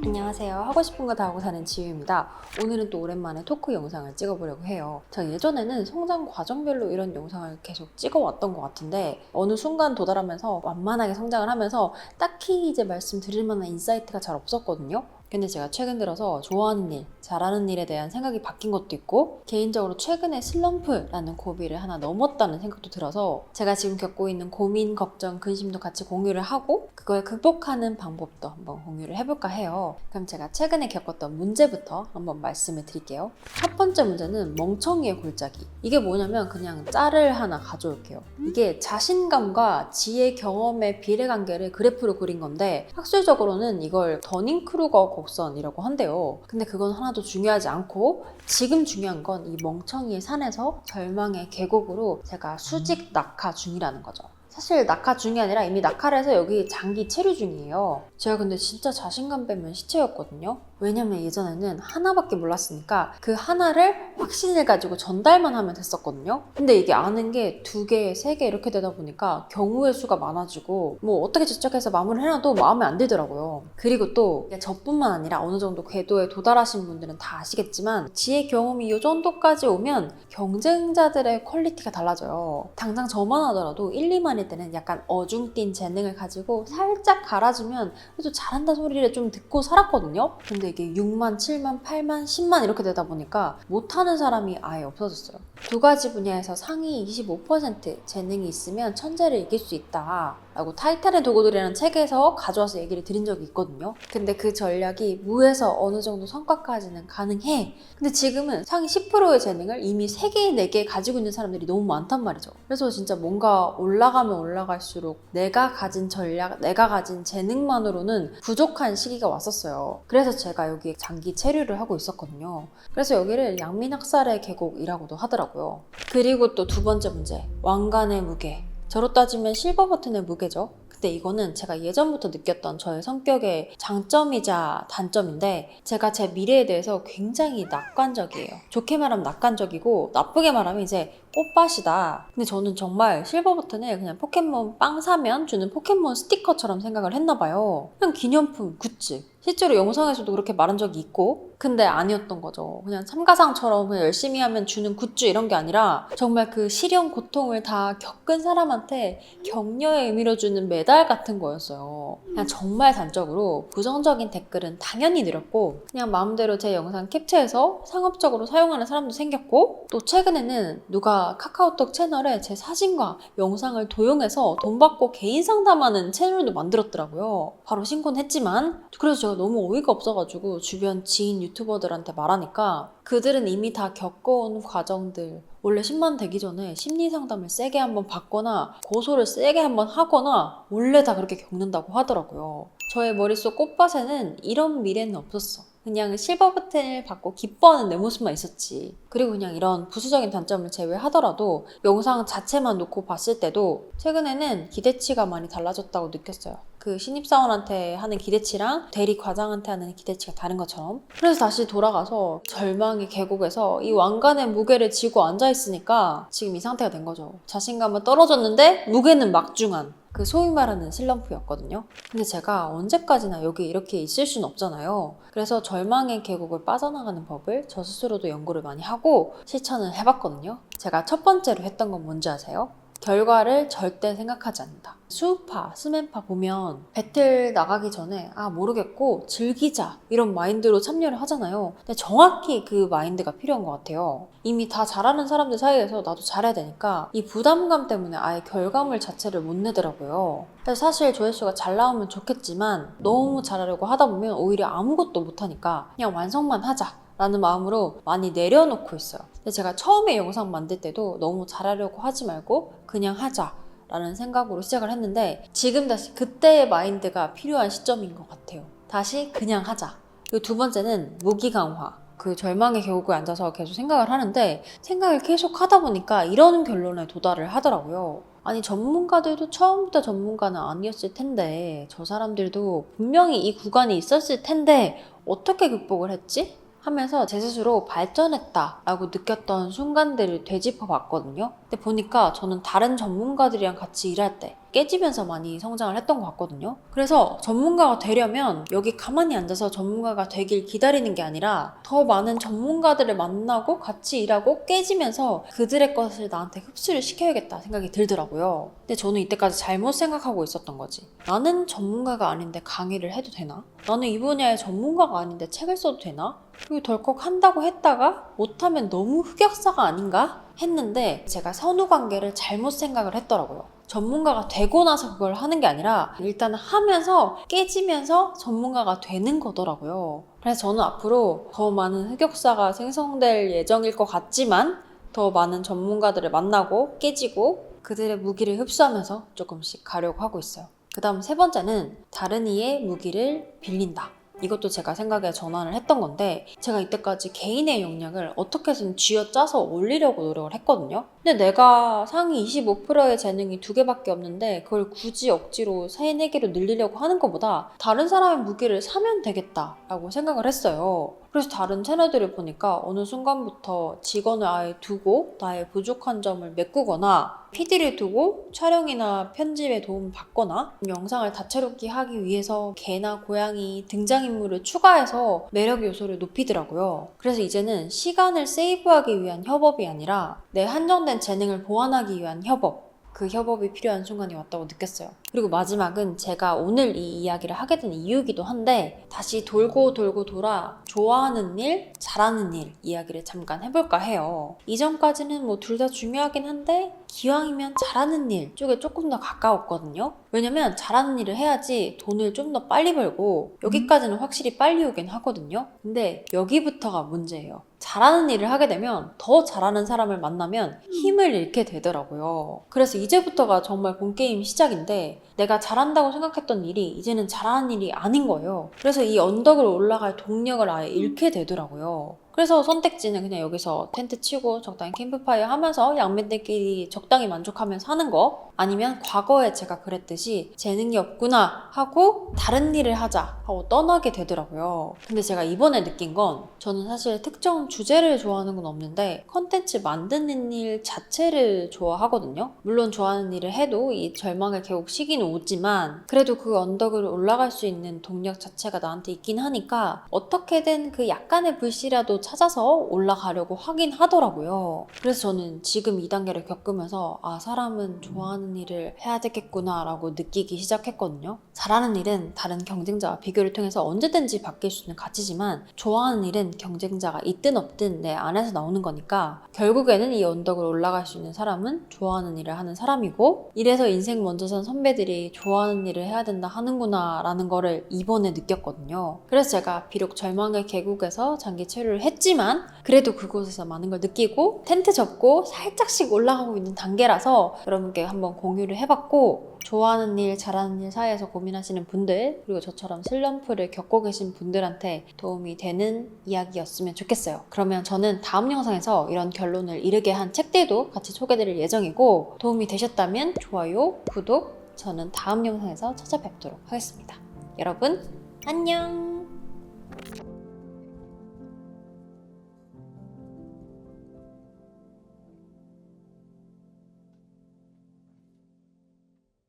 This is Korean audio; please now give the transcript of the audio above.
안녕하세요. 하고 싶은 거 다 하고 사는 지유입니다. 오늘은 또 오랜만에 토크 영상을 찍어보려고 해요. 제가 예전에는 성장 과정별로 이런 영상을 계속 찍어왔던 것 같은데 어느 순간 도달하면서 완만하게 성장을 하면서 딱히 이제 말씀드릴 만한 인사이트가 잘 없었거든요. 근데 제가 최근 들어서 좋아하는 일, 잘하는 일에 대한 생각이 바뀐 것도 있고 개인적으로 최근에 슬럼프라는 고비를 하나 넘었다는 생각도 들어서 제가 지금 겪고 있는 고민, 걱정, 근심도 같이 공유를 하고 그걸 극복하는 방법도 한번 공유를 해볼까 해요. 그럼 제가 최근에 겪었던 문제부터 한번 말씀을 드릴게요. 첫 번째 문제는 멍청이의 골짜기. 이게 뭐냐면 그냥 짤을 하나 가져올게요. 이게 자신감과 지혜 경험의 비례관계를 그래프로 그린 건데 학술적으로는 이걸 더닝크루거 곡선이라고 한대요. 근데 그건 하나도 중요하지 않고 지금 중요한 건 이 멍청이의 산에서 절망의 계곡으로 제가 수직 낙하 중이라는 거죠. 사실 낙하 중이 아니라 이미 낙하를 해서 여기 장기 체류 중이에요. 제가 근데 진짜 자신감 빼면 시체였거든요. 왜냐면 예전에는 하나밖에 몰랐으니까 그 하나를 확신을 가지고 전달만 하면 됐었거든요. 근데 이게 아는 게 2개, 3개 이렇게 되다 보니까 경우의 수가 많아지고 뭐 어떻게 직접해서 마무리를 해놔도 마음에 안 들더라고요. 그리고 또 저뿐만 아니라 어느 정도 궤도에 도달하신 분들은 다 아시겠지만 지혜 경험이 이 정도까지 오면 경쟁자들의 퀄리티가 달라져요. 당장 저만 하더라도 1, 2만일 때는 약간 어중뛴 재능을 가지고 살짝 갈아주면 그래도 잘한다 소리를 좀 듣고 살았거든요. 근데 이게 6만, 7만, 8만, 10만 이렇게 되다 보니까 못하는 사람이 아예 없어졌어요. 2가지 분야에서 상위 25% 재능이 있으면 천재를 이길 수 있다 라고 타이탄의 도구들이라는 책에서 가져와서 얘기를 드린 적이 있거든요. 근데 그 전략이 무에서 어느 정도 성과까지는 가능해. 근데 지금은 상위 10%의 재능을 이미 3개, 4개 가지고 있는 사람들이 너무 많단 말이죠. 그래서 진짜 뭔가 올라가면 올라갈수록 내가 가진 전략, 내가 가진 재능만으로는 부족한 시기가 왔었어요. 그래서 제가 여기에 장기 체류를 하고 있었거든요. 그래서 여기를 양민학살의 계곡이라고도 하더라고요. 그리고 또 2번째 문제, 왕관의 무게. 저로 따지면 실버 버튼의 무게죠. 근데 이거는 제가 예전부터 느꼈던 저의 성격의 장점이자 단점인데 제가 제 미래에 대해서 굉장히 낙관적이에요. 좋게 말하면 낙관적이고 나쁘게 말하면 이제 꽃밭이다. 근데 저는 정말 실버 버튼을 그냥 포켓몬 빵 사면 주는 포켓몬 스티커처럼 생각을 했나 봐요. 그냥 기념품, 굿즈. 실제로 영상에서도 그렇게 말한 적이 있고 근데 아니었던 거죠. 그냥 참가상처럼 그냥 열심히 하면 주는 굿즈 이런 게 아니라 정말 그 시련 고통을 다 겪은 사람한테 격려의 의미로 주는 메달 같은 거였어요. 그냥 정말 단적으로 부정적인 댓글은 당연히 늘었고 그냥 마음대로 제 영상 캡처해서 상업적으로 사용하는 사람도 생겼고 또 최근에는 누가 카카오톡 채널에 제 사진과 영상을 도용해서 돈 받고 개인 상담하는 채널도 만들었더라고요. 바로 신고는 했지만 그래서 제가 너무 어이가 없어가지고 주변 지인 유튜버들한테 말하니까 그들은 이미 다 겪어온 과정들 원래 10만 되기 전에 심리상담을 세게 한번 받거나 고소를 세게 한번 하거나 원래 다 그렇게 겪는다고 하더라고요. 저의 머릿속 꽃밭에는 이런 미래는 없었어. 그냥 실버 버튼을 받고 기뻐하는 내 모습만 있었지. 그리고 그냥 이런 부수적인 단점을 제외하더라도 영상 자체만 놓고 봤을 때도 최근에는 기대치가 많이 달라졌다고 느꼈어요. 그 신입사원한테 하는 기대치랑 대리 과장한테 하는 기대치가 다른 것처럼. 그래서 다시 돌아가서 절망의 계곡에서 이 왕관의 무게를 지고 앉아있으니까 지금 이 상태가 된 거죠. 자신감은 떨어졌는데 무게는 막중한 그 소위 말하는 슬럼프였거든요. 근데 제가 언제까지나 여기 이렇게 있을 수는 없잖아요. 그래서 절망의 계곡을 빠져나가는 법을 저 스스로도 연구를 많이 하고 실천을 해봤거든요. 제가 첫 번째로 했던 건 뭔지 아세요? 결과를 절대 생각하지 않는다. 수우파, 스맨파 보면 배틀 나가기 전에 모르겠고 즐기자 이런 마인드로 참여를 하잖아요. 근데 정확히 그 마인드가 필요한 것 같아요. 이미 다 잘하는 사람들 사이에서 나도 잘해야 되니까 이 부담감 때문에 아예 결과물 자체를 못 내더라고요. 그래서 사실 조회수가 잘 나오면 좋겠지만 너무 잘하려고 하다 보면 오히려 아무것도 못하니까 그냥 완성만 하자 라는 마음으로 많이 내려놓고 있어요. 근데 제가 처음에 영상 만들 때도 너무 잘하려고 하지 말고 그냥 하자 라는 생각으로 시작을 했는데 지금 다시 그때의 마인드가 필요한 시점인 것 같아요. 다시 그냥 하자. 그리고 2번째는 무기 강화. 그 절망의 계곡에 앉아서 계속 생각을 하는데 생각을 계속 하다 보니까 이런 결론에 도달을 하더라고요. 아니 전문가들도 처음부터 전문가는 아니었을 텐데 저 사람들도 분명히 이 구간이 있었을 텐데 어떻게 극복을 했지? 하면서 제 스스로 발전했다라고 느꼈던 순간들을 되짚어 봤거든요. 근데 보니까 저는 다른 전문가들이랑 같이 일할 때 깨지면서 많이 성장을 했던 것 같거든요. 그래서 전문가가 되려면 여기 가만히 앉아서 전문가가 되길 기다리는 게 아니라 더 많은 전문가들을 만나고 같이 일하고 깨지면서 그들의 것을 나한테 흡수를 시켜야겠다 생각이 들더라고요. 근데 저는 이때까지 잘못 생각하고 있었던 거지. 나는 전문가가 아닌데 강의를 해도 되나? 나는 이 분야의 전문가가 아닌데 책을 써도 되나? 그리고 덜컥 한다고 했다가 못하면 너무 흑역사가 아닌가? 했는데 제가 선후 관계를 잘못 생각을 했더라고요. 전문가가 되고 나서 그걸 하는 게 아니라 일단 하면서 깨지면서 전문가가 되는 거더라고요. 그래서 저는 앞으로 더 많은 흑역사가 생성될 예정일 것 같지만 더 많은 전문가들을 만나고 깨지고 그들의 무기를 흡수하면서 조금씩 가려고 하고 있어요. 그 다음 세 번째는 다른 이의 무기를 빌린다. 이것도 제가 생각에 전환을 했던 건데 제가 이때까지 개인의 역량을 어떻게 해서든 쥐어짜서 올리려고 노력을 했거든요. 근데 내가 상위 25%의 재능이 2개밖에 없는데 그걸 굳이 억지로 3, 4개로 늘리려고 하는 것보다 다른 사람의 무기를 사면 되겠다라고 생각을 했어요. 그래서 다른 채널들을 보니까 어느 순간부터 직원을 아예 두고 나의 부족한 점을 메꾸거나 PD를 두고 촬영이나 편집에 도움을 받거나 영상을 다채롭게 하기 위해서 개나 고양이, 등장인물을 추가해서 매력 요소를 높이더라고요. 그래서 이제는 시간을 세이브하기 위한 협업이 아니라 내 한정된 재능을 보완하기 위한 협업, 그 협업이 필요한 순간이 왔다고 느꼈어요. 그리고 마지막은 제가 오늘 이 이야기를 하게 된 이유이기도 한데 다시 돌고 돌고 돌아 좋아하는 일, 잘하는 일 이야기를 잠깐 해볼까 해요. 이전까지는 뭐 둘 다 중요하긴 한데 기왕이면 잘하는 일 쪽에 조금 더 가까웠거든요. 왜냐면 잘하는 일을 해야지 돈을 좀 더 빨리 벌고 여기까지는 확실히 빨리 오긴 하거든요. 근데 여기부터가 문제예요. 잘하는 일을 하게 되면 더 잘하는 사람을 만나면 힘을 잃게 되더라고요. 그래서 이제부터가 정말 본게임 시작인데 내가 잘한다고 생각했던 일이 이제는 잘하는 일이 아닌 거예요. 그래서 이 언덕을 올라갈 동력을 아예 잃게 되더라고요. 그래서 선택지는 그냥 여기서 텐트 치고 적당히 캠프파이어 하면서 양면들끼리 적당히 만족하면서 하는 거, 아니면 과거에 제가 그랬듯이 재능이 없구나 하고 다른 일을 하자 하고 떠나게 되더라고요. 근데 제가 이번에 느낀 건 저는 사실 특정 주제를 좋아하는 건 없는데 컨텐츠 만드는 일 자체를 좋아하거든요. 물론 좋아하는 일을 해도 이 절망의 계곡 시기는 오지만 그래도 그 언덕을 올라갈 수 있는 동력 자체가 나한테 있긴 하니까 어떻게든 그 약간의 불씨라도 찾아서 올라가려고 하긴 하더라고요. 그래서 저는 지금 이 단계를 겪으면서 아, 사람은 좋아하는 일을 해야 되겠구나 라고 느끼기 시작했거든요. 잘하는 일은 다른 경쟁자와 비교를 통해서 언제든지 바뀔 수 있는 가치지만 좋아하는 일은 경쟁자가 있든 없든 내 안에서 나오는 거니까 결국에는 이 언덕을 올라갈 수 있는 사람은 좋아하는 일을 하는 사람이고, 이래서 인생 먼저 선 선배들이 좋아하는 일을 해야 된다 하는구나 라는 거를 이번에 느꼈거든요. 그래서 제가 비록 절망의 계곡에서 장기 체류를 했지만 그래도 그곳에서 많은 걸 느끼고 텐트 접고 살짝씩 올라가고 있는 단계라서 여러분께 한번 공유를 해봤고, 좋아하는 일, 잘하는 일 사이에서 고민하시는 분들, 그리고 저처럼 슬럼프를 겪고 계신 분들한테 도움이 되는 이야기였으면 좋겠어요. 그러면 저는 다음 영상에서 이런 결론을 이르게 한 책들도 같이 소개드릴 예정이고, 도움이 되셨다면 좋아요, 구독, 저는 다음 영상에서 찾아뵙도록 하겠습니다. 여러분 안녕.